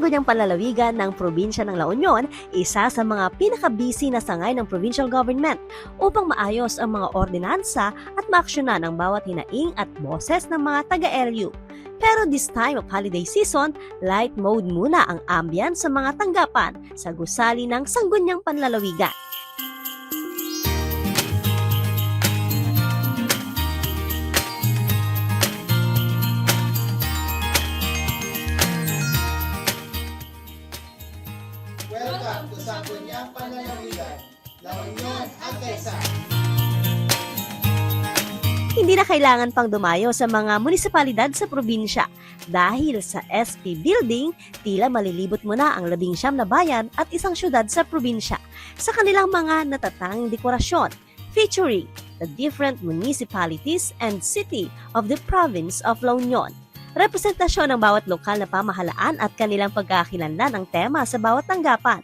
sangguniang panlalawigan ng probinsya ng La Union, isa sa mga pinaka-busy na sangay ng provincial government upang maayos ang mga ordinansa at maaksyonan ang bawat hinaing at boses ng mga taga-LU. Pero this time of holiday season, light mode muna ang ambience sa mga tanggapan sa gusali ng sangguniang panlalawigan. Welcome to Sangguniang Panlalawigan, La Union, Agesa. Hindi na kailangan pang dumayo sa mga munisipalidad sa probinsya dahil sa SP Building, tila malilibot mo na ang 19 na bayan at isang syudad sa probinsya sa kanilang mga natatanging dekorasyon featuring the different municipalities and city of the province of La Union. Representasyon ng bawat lokal na pamahalaan at kanilang pagkakakilanlan ng tema sa bawat tanggapan.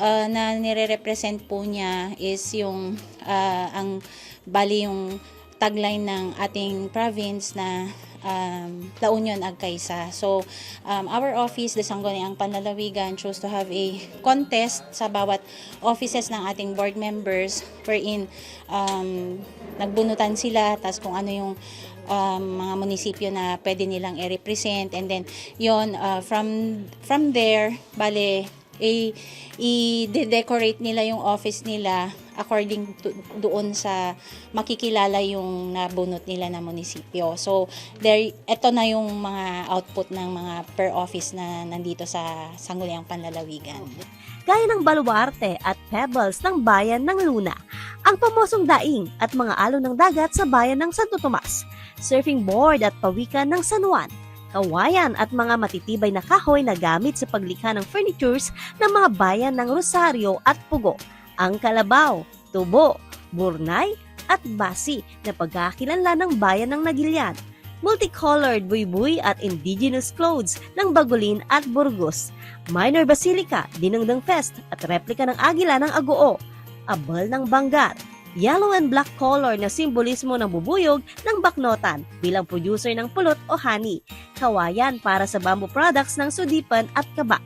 Na nire-represent po niya is yung yung tagline ng ating province na La Union Agkaisa. So, our office, the Sangguniang Panlalawigan, chose to have a contest sa bawat offices ng ating board members wherein nagbunutan sila, tas kung ano yung mga munisipyo na pwede nilang i-represent, and then yon from there, bale, i-decorate nila yung office nila according to doon sa makikilala yung nabunot nila na munisipyo. So, ito na yung mga output ng mga per office na nandito sa Sangguniang Panlalawigan. Gaya ng baluarte at pebbles ng bayan ng Luna, ang pamosong daing at mga alon ng dagat sa bayan ng Santo Tomas, surfing board at pawikan ng San Juan, kawayan at mga matitibay na kahoy na gamit sa paglikha ng furnitures ng mga bayan ng Rosario at Pugo, ang kalabaw, tubo, burnay at basi na pagkakakilanlan ng bayan ng Nagilian, multicolored buy-buy at indigenous clothes ng Bagolin at Burgos, minor basilica, dinungdang fest at replika ng agila ng Agoo, abal ng Bangar, yellow and black color na simbolismo ng bubuyog ng Baknotan bilang producer ng pulot o honey, kawayan para sa bamboo products ng Sudipan at Kaba,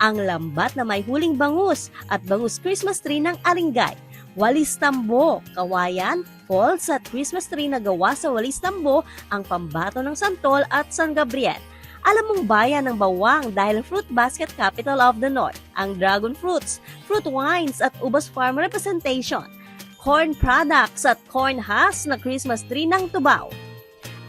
ang lambat na may huling bangus at bangus Christmas tree ng Aringay, walis tambo, kawayan, falls at Christmas tree na gawa sa walis tambo, ang pambato ng Santol at San Gabriel. Alam mong bayan ng Bawang dahil fruit basket capital of the North, ang dragon fruits, fruit wines at ubas farm representation, corn products at corn husk na Christmas tree ng Tubao,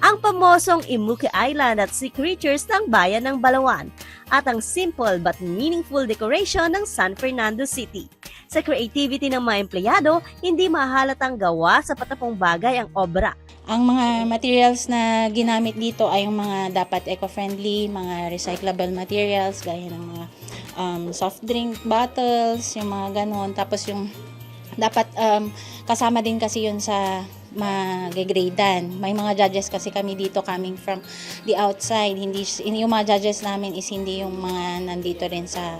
ang pamosong Imuki Island at sea creatures ng bayan ng Balawan, at ang simple but meaningful decoration ng San Fernando City. Sa creativity ng mga empleyado, hindi mahalatang gawa sa patapong bagay ang obra. Ang mga materials na ginamit dito ay yung mga dapat eco-friendly, mga recyclable materials, gaya ng mga soft drink bottles, yung mga ganon. Tapos yung dapat kasama din kasi yun sa mag-gradean. May mga judges kasi kami dito coming from the outside. Hindi yung mga judges namin is hindi yung mga nandito rin sa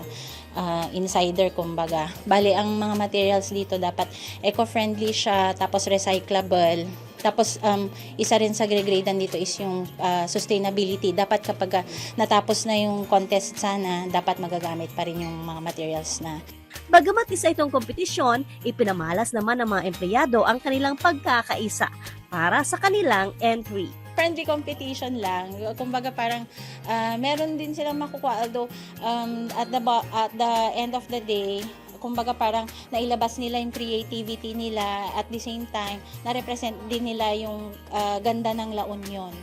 insider, kumbaga. Bale, ang mga materials dito dapat eco-friendly siya, tapos recyclable. Tapos, isa rin sa gradean dito is yung sustainability. Dapat kapag natapos na yung contest sana, dapat magagamit pa rin yung mga materials na. Bagamat isa itong kompetisyon, ipinamalas naman ng mga empleyado ang kanilang pagkakaisa para sa kanilang entry. Friendly competition lang. Kumbaga parang meron din silang makukuha, although at the end of the day, kumbaga parang nailabas nila yung creativity nila, at the same time na-represent din nila yung ganda ng La Union.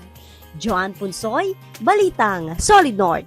Joan Punsoy, Balitang Solid North.